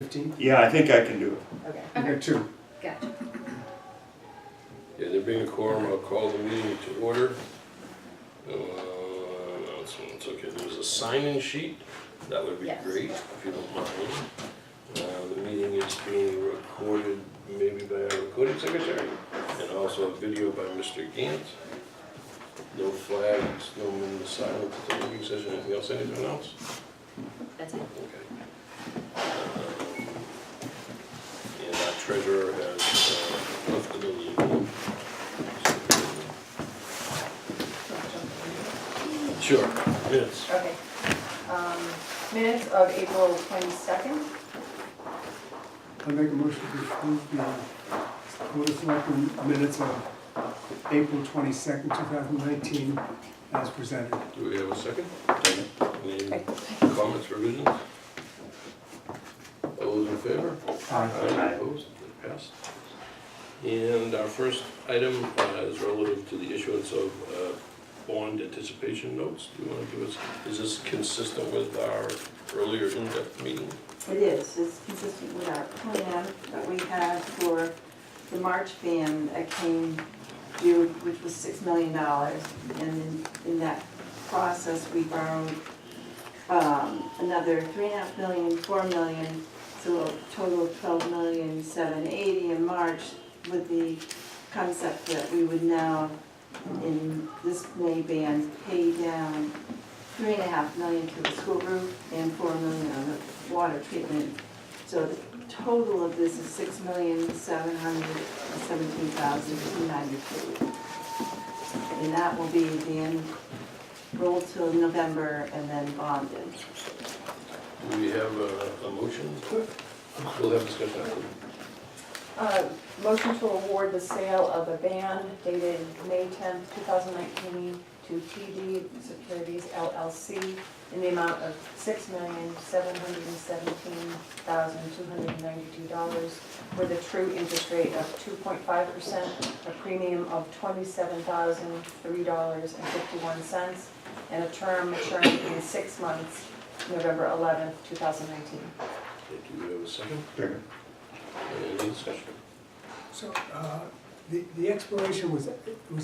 15? Yeah, I think I can do it. Okay. You got two. Gotcha. Yeah, there being a quorum, I'll call the meeting to order. Announcements, okay, there's a sign-in sheet, that would be Yes. great, if you don't mind. The meeting is being recorded, maybe by our recording secretary, and also a video by Mr. Gant. No flags, no minute of silence at the meeting session, anything else I need to announce? That's it. Okay. And our treasurer has left the building. Sure, minutes. Okay. Minutes of April 22nd. I make a motion to approve the Board of Selectmen minutes of April 22nd, 2019 as presented. Do we have a second? Any Okay. comments, revisions? All those in favor? Aye. Opposed? It passed. And our first item is relative to the issuance of bond anticipation notes. Do you want to give us, is this consistent with our earlier in-depth meeting? It is, it's consistent with our plan that we had for the March ban that came due, which was $6 million. And in that process, we borrowed another $3.5 million, $4 million, so a total of $12,780,000 in March, with the concept that we would now, in this May ban, pay down $3.5 million to the school roof and $4 million on the water treatment. So the total of this is $6,717,292. And that will be then rolled till November and then bonded. Do we have a motion? We'll have discussion after. Motion to award the sale of a van dated May 10th, 2019 to TD Securities LLC in the amount of $6,717,292 with a true interest rate of 2.5%, a premium of $27,003.51, and a term maturing in 6 months, November 11th, 2019. Okay, do we have a second? Second. Any discussion? So the expiration was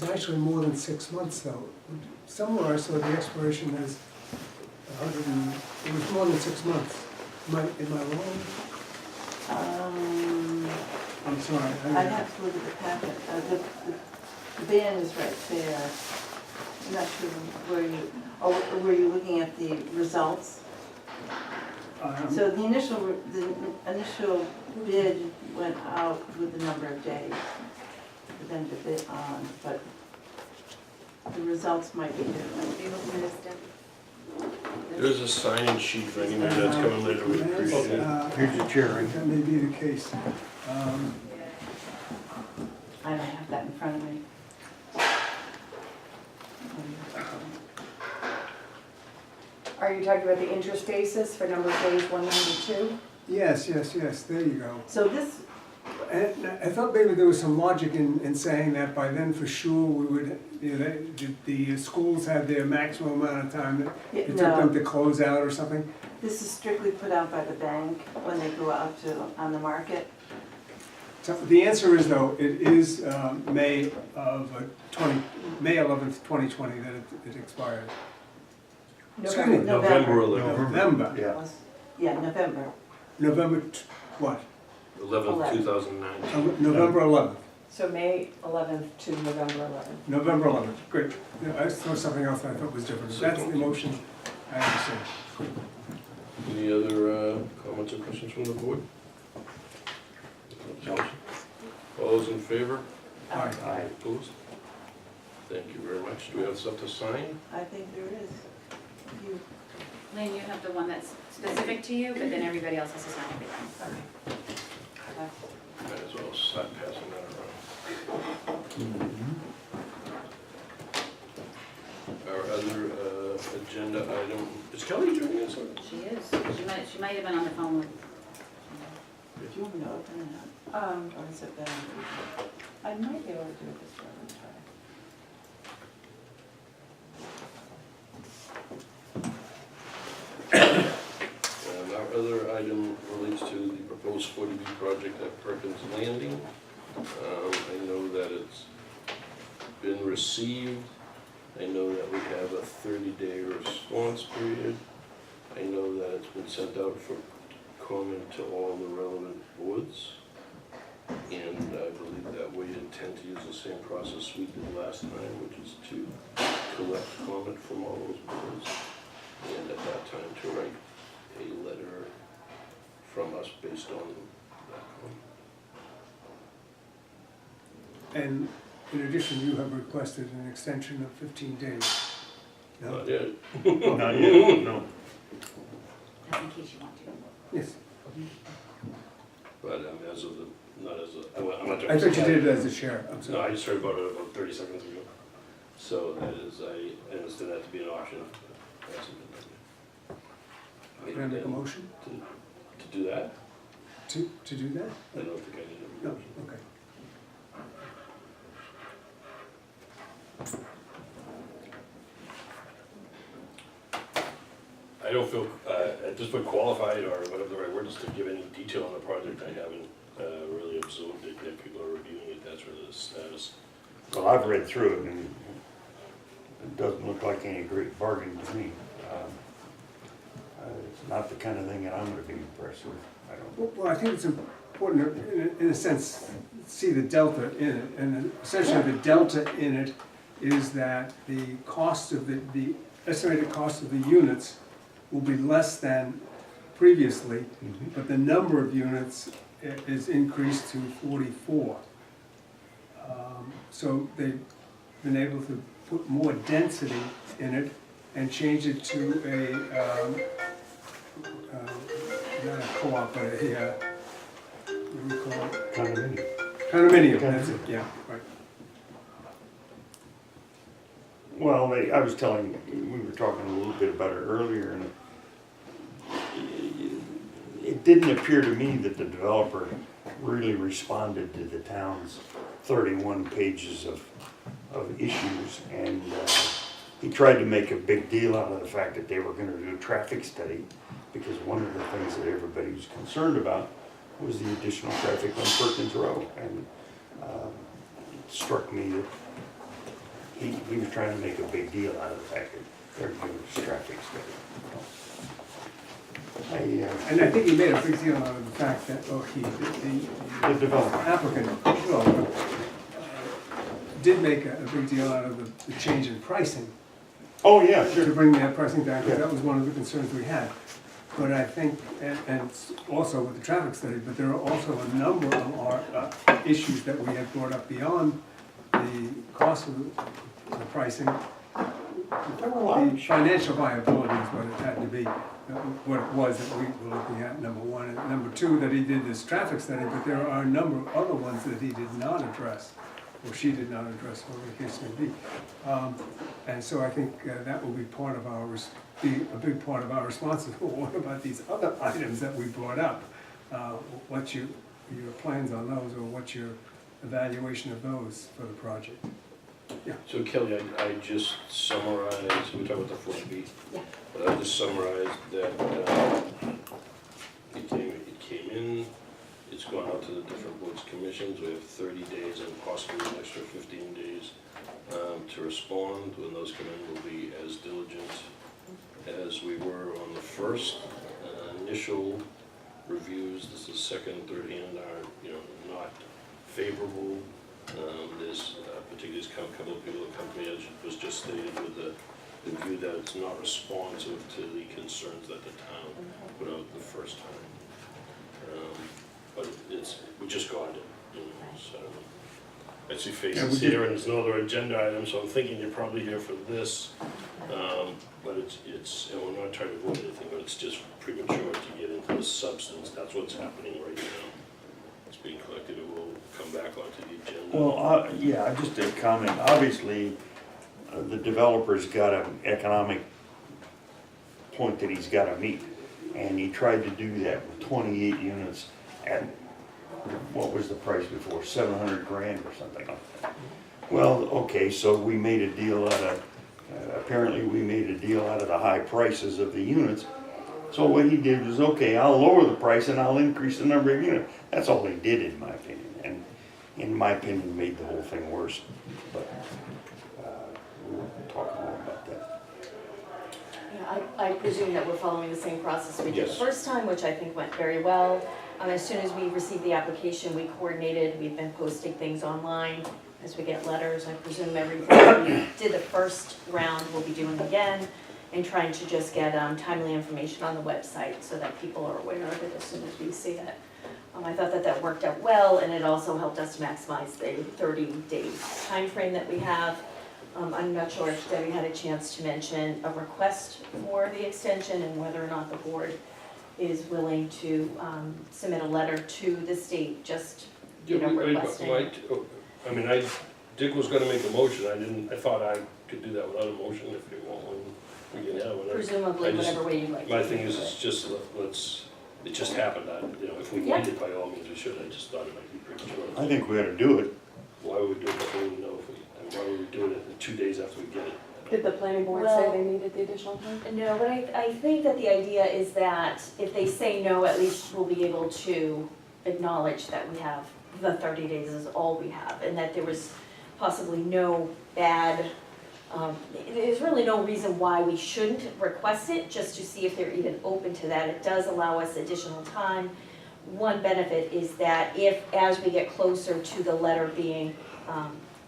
actually more than 6 months though. Somewhere I saw the expiration as 100 and, it was more than 6 months. Am I wrong? I'm sorry. I'd have to look at the packet. The ban is right there. I'm not sure where you, were you looking at the results? So the initial bid went out with the number of days for them to bid on, but the results might be different. There's a sign-in sheet for anybody that's coming later, we appreciate it. Here's your chair. That may be the case. I don't have that in front of me. Are you talking about the interest basis for number of days 192? Yes, there you go. So this, And I thought maybe there was some logic in saying that by then for sure we would, the schools had their maximum amount of time that it took them to close out or something. this is strictly put out by the bank when they go out on the market. So the answer is though, it is May 11th, 2020 that it expired. Excuse me, November 11th. November. Yeah. Yeah, November. November what? 11th, 2009. November 11th. So May 11th to November 11th. November 11th, great. Yeah, I saw something else I thought was different. That's the motion I understand. Any other comments or questions from the board? No. All those in favor? Aye. Opposed? Thank you very much. Do we have stuff to sign? I think there is. You, Lynn, you have the one that's specific to you, but then everybody else has to sign everything. Might as well start passing that around. Our other agenda item, is Kelly joining us? She is. She might have been on the phone with. do you want me to open it up? Or is it better? I might be able to do it this way. And our other item relates to the proposed 40B project at Perkins Landing. I know that it's been received. I know that we have a 30-day response period. I know that it's been sent out for comment to all the relevant boards. And I believe that we intend to use the same process we did last time, which is to collect comment from all those boards. And at that time to write a letter from us based on that comment. And in addition, you have requested an extension of 15 days. No? Not yet. Not yet, no. That's in case you want to. Yes. But as of the, not as a, I'm not. I thought you did it as a chair, I'm No, sorry. I just heard about it about 30 seconds ago. So that is, I understand that to be an option. That's Can I make a motion to do that? to do that? I don't think I need a No, motion. okay. I don't feel, at this point qualified or whatever the right word is to give any detail on the project. I haven't really absorbed it yet. People are reviewing it, that's really the status. Well, I've read through it and it doesn't look like any great bargain to me. It's not the kind of thing that I'm gonna be impressed with. I don't. Well, I think it's important, in a sense, see the delta in it. And essentially, the delta in it is that the cost of the estimated cost of the units will be less than previously, but the number of units is increased to 44. So they've been able to put more density in it and change it to a, not a co-op, but a, what do you call it? Condominium. Condominium, that's it, yeah, right. Well, I was telling, we were talking a little bit about it earlier, and it didn't appear to me that the developer really responded to the town's 31 pages of issues, and he tried to make a big deal out of the fact that they were gonna do a traffic study, because one of the things that everybody was concerned about was the additional traffic on Perkins Road, and it struck me that he was trying to make a big deal out of the fact that they're doing this traffic study. And I think he made a big deal out of the fact that, The developer. applicant, well, did make a big deal out of the change in pricing, Oh, yeah, to sure. bring that pricing down, because that was one of the concerns we had. But I think, and also with the traffic study, but there are also a number of our issues that we have brought up beyond the cost of the pricing. The financial viability is what it had to be, what it was that we were looking at, number one. And number two, that he did this traffic study, but there are a number of other ones that he did not address, or she did not address, whatever the case may be. And so I think that will be part of our, be a big part of our response. What about these other items that we brought up? What's your plans on those, or what's your evaluation of those for the project? Yeah. So Kelly, I just summarized, we talked about the 40B. Yeah. But I just summarized that it came in, it's gone out to the different boards, commissions. We have 30 days and possibly an extra 15 days to respond. When those come in, we'll be as diligent as we were on the first initial reviews. This is second, third hand are, not favorable. There's particularly a couple of people that come to me, as was just stated, with the view that it's not responsive to the concerns that the town put out the first time. But we just got it, so. I see faces here, and there's no other agenda item, so I'm thinking you're probably here for this. But and we're not trying to avoid anything, but it's just premature to get into the substance. That's what's happening right now. It's being collected, it will come back onto the agenda. Well, yeah, just a comment. Obviously, the developer's got an economic point that he's gotta meet. And he tried to do that with 28 units at, what was the price before, 700 grand or something like that. Well, okay, so we made a deal out of, apparently we made a deal out of the high prices of the units. So what he did was, okay, I'll lower the price and I'll increase the number of units. That's all he did, in my opinion, and in my opinion, made the whole thing worse. But we'll talk more about that. Yeah, I presume that we're following the same process we did the Yes. first time, which I think went very well. As soon as we received the application, we coordinated, we've been posting things online as we get letters. I presume everything we did the first round, we'll be doing again, and trying to just get timely information on the website so that people are aware of it as soon as we see it. I thought that that worked out well, and it also helped us to maximize the 30-day time frame that we have. I'm not sure if Debbie had a chance to mention a request for the extension and whether or not the board is willing to submit a letter to the state, just, you know, requesting. Dick was gonna make a motion, I thought I could do that without a motion if you want one, we can have one. Presumably, I just- whatever way you'd like. My to thing do is, it. it's just, it just happened, if we Yeah. needed, by all means, we should, I just thought it might be premature. I think we ought to do it. Why would we do it if we didn't know and why would we do it 2 days after we get it? Did the planning board say they needed the additional time? No, but I think that the idea is that if they say no, at least we'll be able to acknowledge that we have, the 30 days is all we have, and that there was possibly no bad, there's really no reason why we shouldn't request it, just to see if they're even open to that. It does allow us additional time. One benefit is that if, as we get closer to the letter being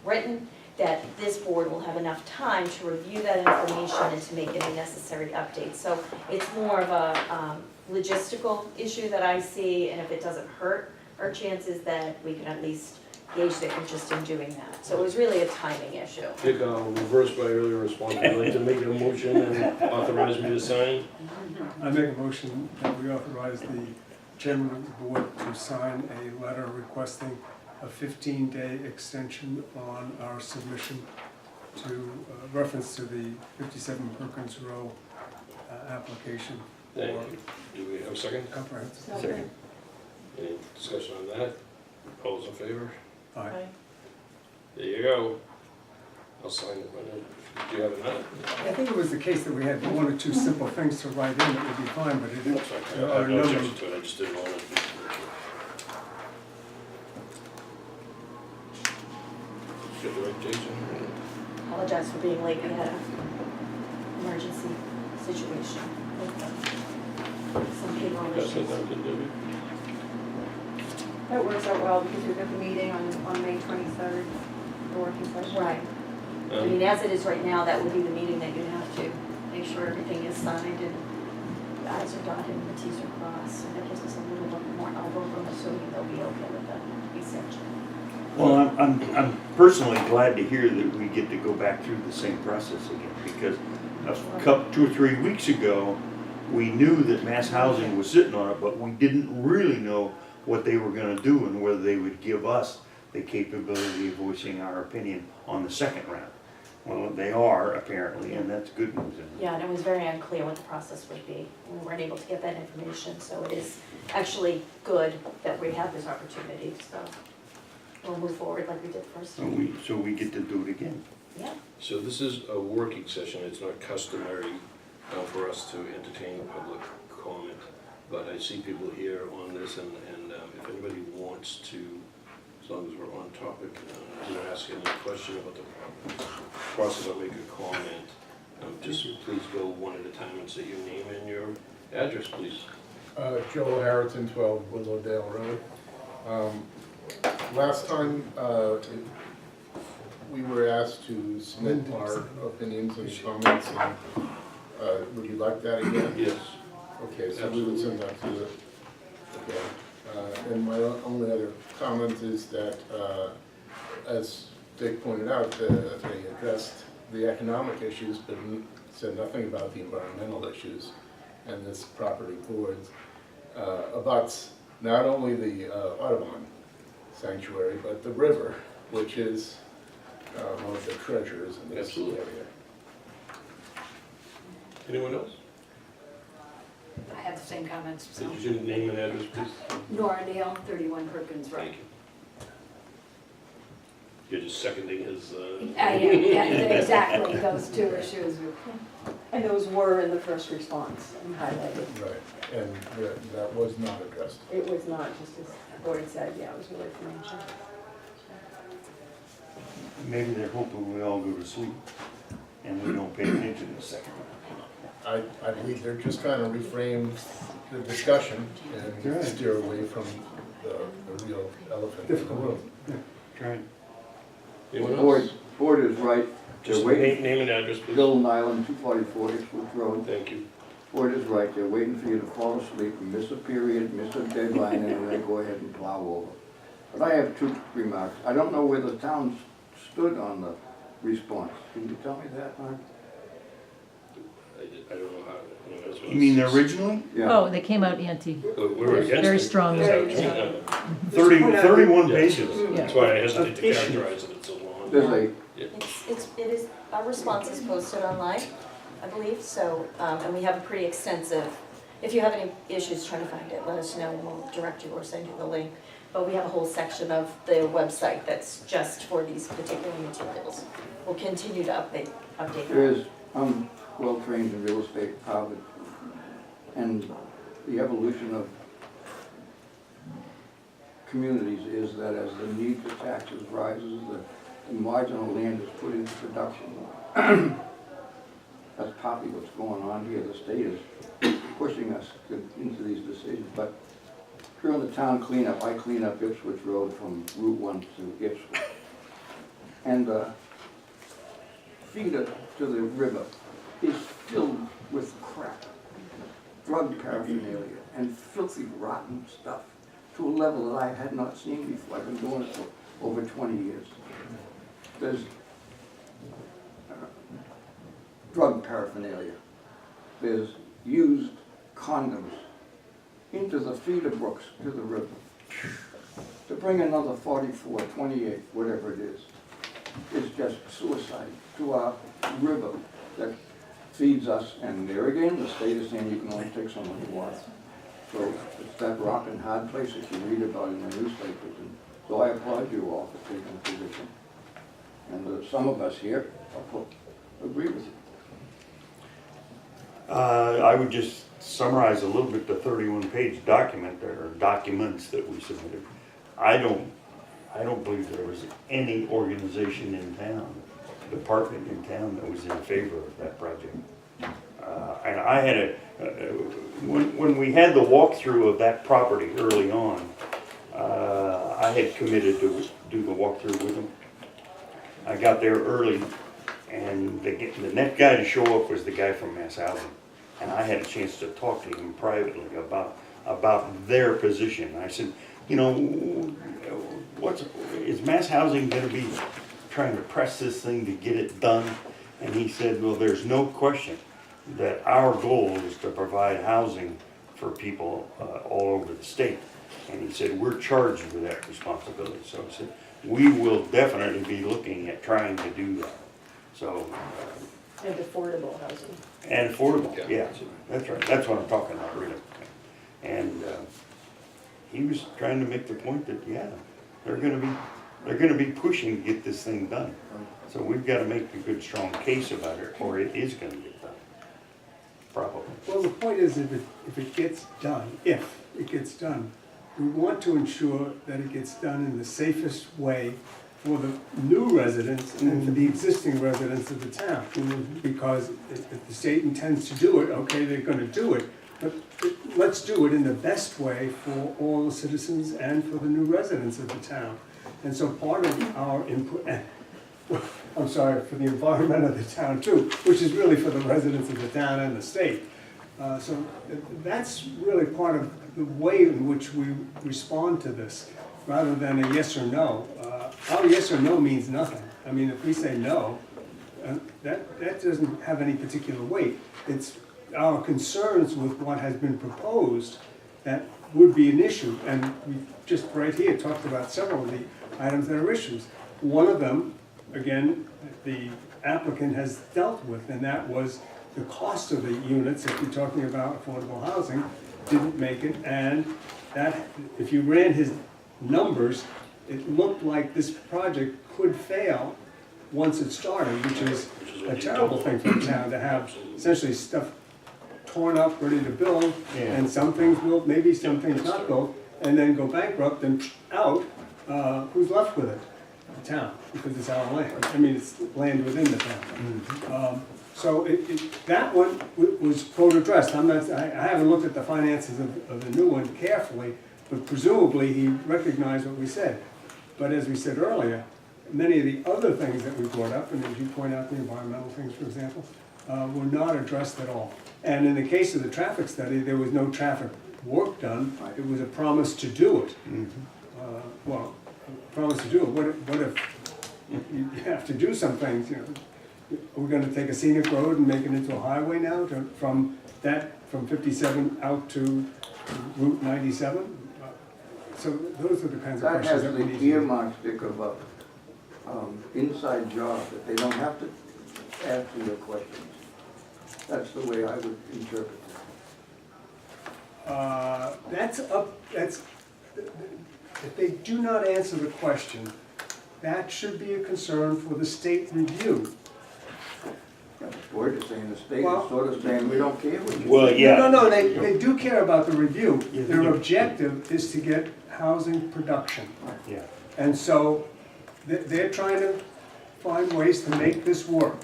written, that this board will have enough time to review that information and to make any necessary updates. So it's more of a logistical issue that I see, and if it doesn't hurt our chances, that we can at least gauge the interest in doing that. So it was really a timing issue. Dick, I'll reverse my earlier response, would you like to make a motion and authorize me to sign? I make a motion that we authorize the chairman of the board to sign a letter requesting a 15-day extension on our submission to, reference to the 57 Perkins Row application Thank for you. Do we have a second? comprehensive. Second. Any discussion on that? All those in favor? Aye. There you go. I'll sign it, do you have another? I think it was the case that we had one or two simple things to write in, it would be fine, but it didn't. That's okay. There I are have a no number objection of- to it, I just didn't want to. Get the right dates in. Apologize for being late, we had an emergency situation with some payroll That's issues. what I did, Debbie. That works out well because we've got the meeting on May 23rd, the working session. Right. I mean, as it is right now, that would be the meeting that you'd have to make sure everything is signed and the i's are dotted and the t's are crossed. So that gives us a little bit more elbow room, assuming they'll be okay with the extension. Well, I'm personally glad to hear that we get to go back through the same process again, because a couple, 2 or 3 weeks ago, we knew that Mass Housing was sitting on it, but we didn't really know what they were gonna do and whether they would give us the capability of voicing our opinion on the second round. Well, they are apparently, and that's good news. Yeah, and it was very unclear what the process would be. We weren't able to get that information, so it is actually good that we have this opportunity, so we'll move forward like we did first. So we get to do it again. Yeah. So this is a working session, it's not customary for us to entertain public comment, but I see people here on this, and if anybody wants to, as long as we're on topic, to ask any question about the process or make a comment, just please go one at a time and say your name and your address, please. Joel Harrington, 12 Willowdale Road. Last time, we were asked to submit our opinions and comments, and would you like that again? Yes. Okay, so we would send that to the, okay. And my only other comment is that, as Dick pointed out, they addressed the economic issues, but said nothing about the environmental issues. And this property board abuts not only the Audubon Sanctuary, but the river, which is one of the treasures in this Absolutely. area. Anyone else? I have the same comments, so. Did you name and address, please? Nora Neal, 31 Perkins Road. Thank you. You're just seconding his, Yeah, exactly, those two issues. And those were in the first response and highlighted. Right, and that was not addressed. It was not, just as Gordon said, yeah, it was really financial. Maybe they're hoping we all go to sleep and we don't pay attention a second. I believe they're just trying to reframe the discussion and Right. steer away from the real elephant in the Difficult. room. Trying. Anyone Board, else? board is right. Just They're waiting. name and address, please. Bill Nyland, 244 Ipswich Road. Thank you. Board is right. They're waiting for you to fall asleep, miss a period, miss a deadline, and then go ahead and plow over. But I have two remarks. I don't know where the town stood on the response. Can you tell me that, Mark? I don't know how, that's what. You mean originally? Yeah. Oh, they came out anti. We were against it. Very strong. That's how it came. 31 Yeah. pages. That's why I hesitate to Issues. characterize it as so long. There's a, It is, our response is posted online, I believe, so, and we have a pretty extensive, if you have any issues trying to find it, let us know and we'll direct you or send you the link. But we have a whole section of the website that's just for these particular materials. We'll continue to update there's, I'm well-trained in real estate, Harvard, and the evolution of communities is that as the need for taxes rises, the marginal land is put into production. That's partly what's going on here. The state is pushing us into these decisions. But during the town cleanup, I clean up Ipswich Road from Route 1 to Ipswich. And the feeder to the river is filled with crap, drug paraphernalia, and filthy, rotten stuff to a level that I had not seen before. I've been doing it for over 20 years. There's drug paraphernalia. There's used condoms into the feeder brooks to the river. To bring another 44, 28, whatever it is just suicide to our river that feeds us. And there again, the state is saying you can only take so much water. So it's that rock and hard place that you read about in the newspapers. And so I applaud you all for taking a position. And some of us here agree with you. I would just summarize a little bit the 31-page document there, or documents that we submitted. I don't believe there was any organization in town, department in town that was in favor of that project. And I had when we had the walkthrough of that property early on, I had committed to do the walkthrough with them. I got there early, and the next guy to show up was the guy from Mass Housing. And I had a chance to talk to him privately about their position. I said, you know, is Mass Housing going to be trying to press this thing to get it done? And he said, well, there's no question that our goal is to provide housing for people all over the state. And he said, we're charged with that responsibility. So I said, we will definitely be looking at trying to do that. So. And affordable housing. And affordable, yeah, that's right, that's what I'm talking about, really. And he was trying to make the point that, yeah, they're gonna be pushing to get this thing done. So we've gotta make a good, strong case about it, or it is gonna get done, probably. Well, the point is, if it gets done, we want to ensure that it gets done in the safest way for the new residents and for the existing residents of the town. Because if the state intends to do it, okay, they're gonna do it, but let's do it in the best way for all the citizens and for the new residents of the town. And so part of our input, I'm sorry, for the environment of the town too, which is really for the residents of the town and the state. So that's really part of the way in which we respond to this, rather than a yes or no. Our yes or no means nothing. I mean, if we say no, that doesn't have any particular weight. It's our concerns with what has been proposed that would be an issue. And we just right here talked about several of the items that are issues. One of them, again, the applicant has dealt with, and that was the cost of the units, if you're talking about affordable housing, didn't make it. And that, if you ran his numbers, it looked like this project could fail once it started, which is a terrible thing for the town to have essentially stuff torn up, ready to build, and some things built, maybe some things not built, and then go bankrupt and out, who's left with it? The town, because it's our land. I mean, it's land within the town. So that one was quote addressed. I haven't looked at the finances of the new one carefully, but presumably he recognized what we said. But as we said earlier, many of the other things that we brought up, and as you point out, the environmental things, for example, were not addressed at all. And in the case of the traffic study, there was no traffic work done. It was a promise to do it. Well, a promise to do it. What if you have to do some things, you know? We're gonna take a scenic road and make it into a highway now from 57 out to Route 97? So those are the kinds of That questions has that we the need to. earmark stick of a inside job, that they don't have to answer your questions. That's the way I would interpret it. If they do not answer the question, that should be a concern for the state review. The board is saying, the state Well- is sort of saying, we don't care what you. Well, yeah. No, they do care about the review. Yeah, they Their do. objective is to get housing production. Yeah. And so they're trying to find ways to make this work.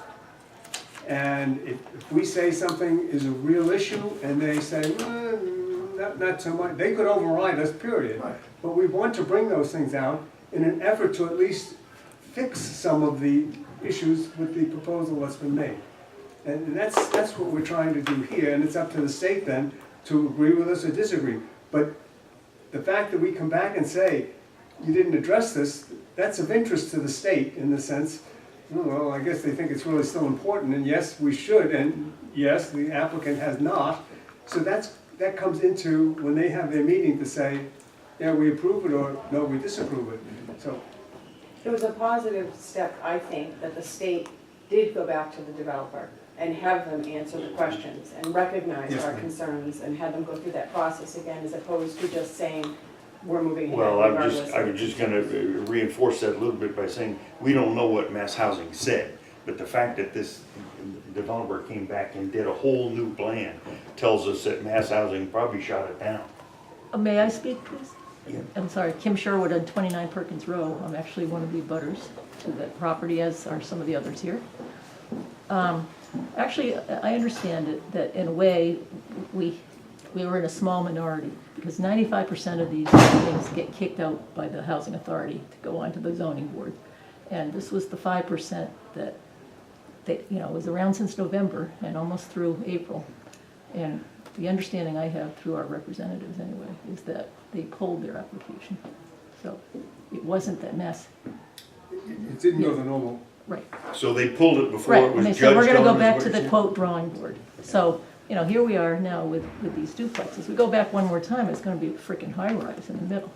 And if we say something is a real issue and they say, well, not so much, they could override us, period. Right. But we want to bring those things out in an effort to at least fix some of the issues with the proposal that's been made. And that's what we're trying to do here, and it's up to the state then to agree with us or disagree. But the fact that we come back and say, you didn't address this, that's of interest to the state in the sense, oh, well, I guess they think it's really still important, and yes, we should, and yes, the applicant has not. So that comes into when they have their meeting to say, yeah, we approve it, or no, we disapprove it. So, It was a positive step, I think, that the state did go back to the developer and have them answer the questions and recognize Yes, our ma'am. concerns and have them go through that process again, as opposed to just saying, we're moving ahead Well, regardless. I was just gonna reinforce that a little bit by saying, we don't know what Mass Housing said, but the fact that this developer came back and did a whole new plan tells us that Mass Housing probably shot it down. May I speak, please? Yeah. I'm sorry, Kim Sherwood on 29 Perkins Row. I'm actually one of the abutters to that property, as are some of the others here. Actually, I understand it, that in a way, we were in a small minority, because 95% of these things get kicked out by the housing authority to go on to the zoning board. And this was the 5% that, was around since November and almost through April. And the understanding I have through our representatives anyway, is that they pulled their application. So it wasn't that mess. it didn't go the normal. Right. So they pulled it before Right, it was and they judged said, we're gonna on, go is back what to you're the saying? quote drawing board. So, here we are now with these duplexes. We go back one more time, it's gonna be a freaking high rise in the middle,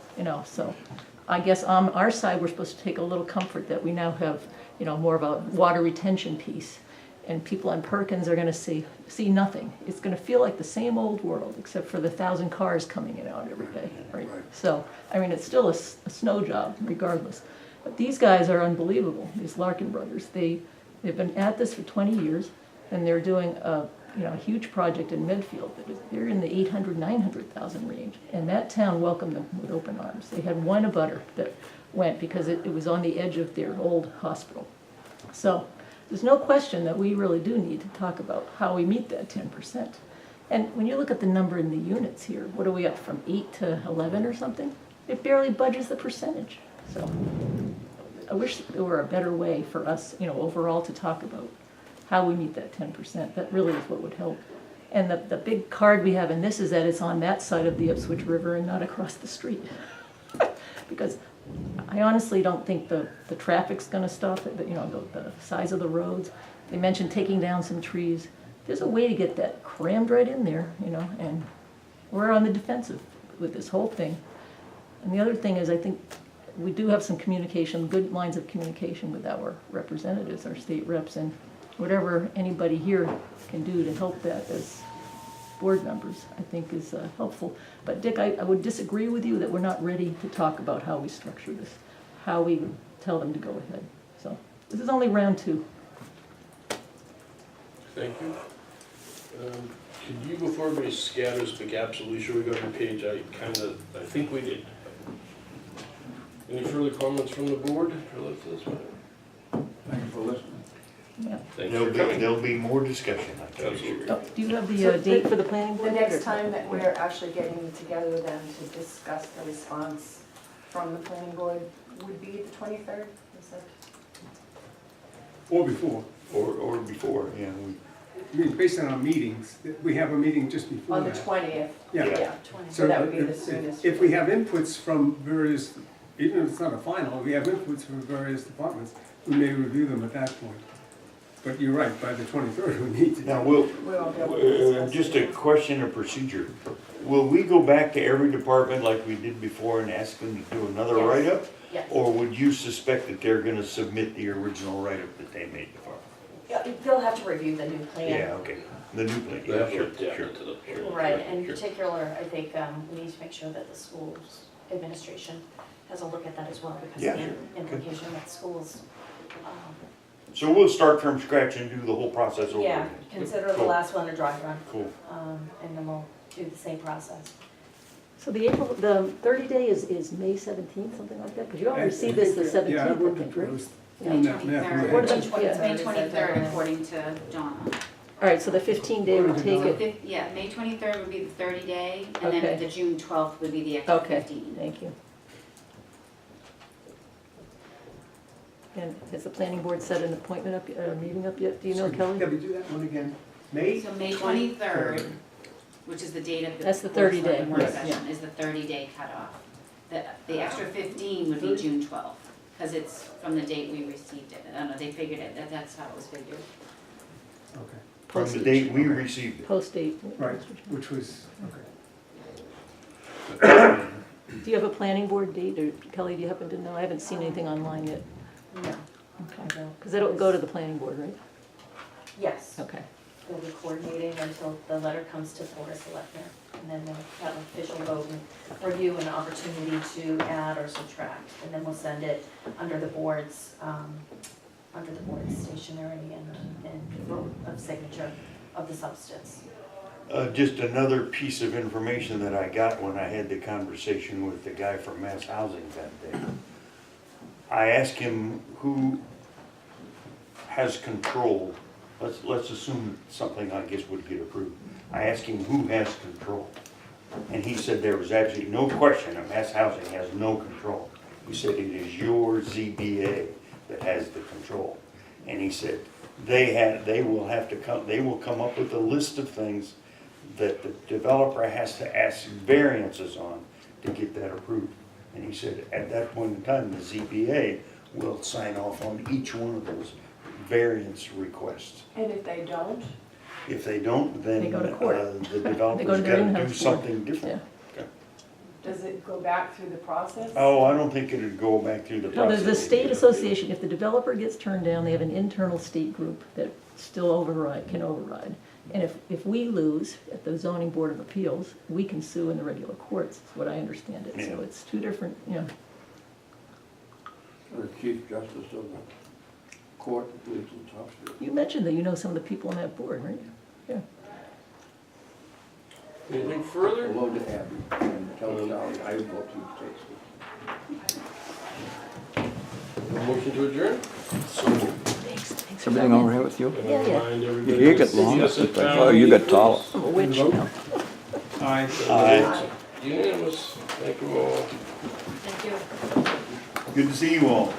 so. I guess on our side, we're supposed to take a little comfort that we now have, more of a water retention piece. And people on Perkins are gonna see nothing. It's gonna feel like the same old world, except for the 1,000 cars coming in and out every day, right? So, it's still a snow job regardless. But these guys are unbelievable, these Larkin brothers. They've been at this for 20 years, and they're doing a huge project in Medfield. They're in the 800, 900,000 range, and that town welcomed them with open arms. They had one abutter that went because it was on the edge of their old hospital. So there's no question that we really do need to talk about how we meet that 10%. And when you look at the number in the units here, what are we up from 8 to 11 or something? It barely budges the percentage. So I wish there were a better way for us, overall to talk about how we meet that 10%. That really is what would help. And the big card we have in this is that it's on that side of the Ipswich River and not across the street. Because I honestly don't think the traffic's gonna stop it, but the size of the roads. They mentioned taking down some trees. There's a way to get that crammed right in there, and we're on the defensive with this whole thing. And the other thing is, I think we do have some communication, good lines of communication with our representatives, our state reps, and whatever anybody here can do to help that as board members, I think is helpful. But Dick, I would disagree with you that we're not ready to talk about how we structure this, how we tell them to go ahead. So This is only round 2. Thank you. Could you, before everybody scatters, make absolutely sure we go to page, I think we did. Any further comments from the board related to this matter? Thank you for listening. Yeah. Thanks for coming. There'll be more discussion, I tell you. Absolutely. Oh, do you have the So date for the planning The board? next time that we're actually getting together with them to discuss the response from the planning board would be the 23rd, is that? Or before. Or before, yeah, I mean, based on our meetings, we have a meeting just before On the that. 20th, Yeah. yeah. 20. So that would be the if- soonest. If we have inputs from various, even if it's not a final, if we have inputs from various departments, we may review them at that point. But you're right, by the 23rd, we need to. now, We won't be able to discuss just it. a question of procedure. Will we go back to every department like we did before and ask them to do another Yes. write-up? Yes. Or would you suspect that they're gonna submit the original write-up that they made before? Yeah, they'll have to review the new plan. Yeah, okay, the new plan, They yeah, have to sure, adapt sure. it to the. sure, Right, sure, in sure. particular, I think we need to make sure that the schools administration has a look at that as well, because Yeah, of sure. the implication that schools, So we'll start from scratch and do the whole process over yeah, again? consider the Cool. last one a dry run, Cool. and then we'll do the same process. So the 30-day is May 17th, something like that? Because you all received this the 17th, Yeah, I I would've- think, I right? was Yeah. doing that math. in my What head. did the- It's May yeah. 23rd according to Donna. All right, so the 15-day would take So it, Yeah, May 23rd would be the 30-day, and then Okay. the June 12th would be the extra okay, 15. thank you. And has the planning board set an appointment up, meeting up yet? Do you know, Kelly? Debbie, do that one again. May? So May 23rd, which is the date of the. That's the Board of 30-day, Selectmen work right, session, is the 30-day cutoff. The extra 15 would be June 12th, because it's from the date we received it. I don't know, they figured it, that's how it was figured. Okay, From the Postage. date we received it. Post date. right, which was, okay. Do you have a planning board date, or Kelly, do you happen to know? I haven't seen anything online yet. No. Okay. Because it'll go to the planning board, right? Yes, Okay. we'll be coordinating until the letter comes to the Board of Selectmen, and then we'll have an official vote and review and opportunity to add or subtract, and then we'll send it under the board's stationery and vote of signature of the substance. Just another piece of information that I got when I had the conversation with the guy from Mass Housing that day. I asked him who has control, let's assume something I guess would get approved. I asked him who has control. And he said there was absolutely no question that Mass Housing has no control. He said it is your ZBA that has the control. And he said they will come up with a list of things that the developer has to ask variances on to get that approved. And he said at that point in time, the ZBA will sign off on each one of those variance requests. And if they don't, If they don't, then They go to court. The They go developer's to their gotta do in-house board. something different. does it go back through the process? Oh, I don't think it'd go back through the No, process. there's the state association, if the developer gets turned down, they have an internal state group that still can override. And if we lose at the zoning board of appeals, we can sue in the regular courts, is what I understand it. So Yeah. it's two different, The Chief Justice of the Court lives in Topsfield. You mentioned that you know some of the people on that board, right? Yeah. Anything further? Hello to Abby and tell Sally I vote you take A motion to adjourn? Thanks for Everything coming. all right with you? Yeah, yeah. Remind everybody You to get see longer us at since I town saw you got meeting. taller. I'm a witch now. Aye. Aye. Unanimous, thank you all. Thank you. Good to see you all.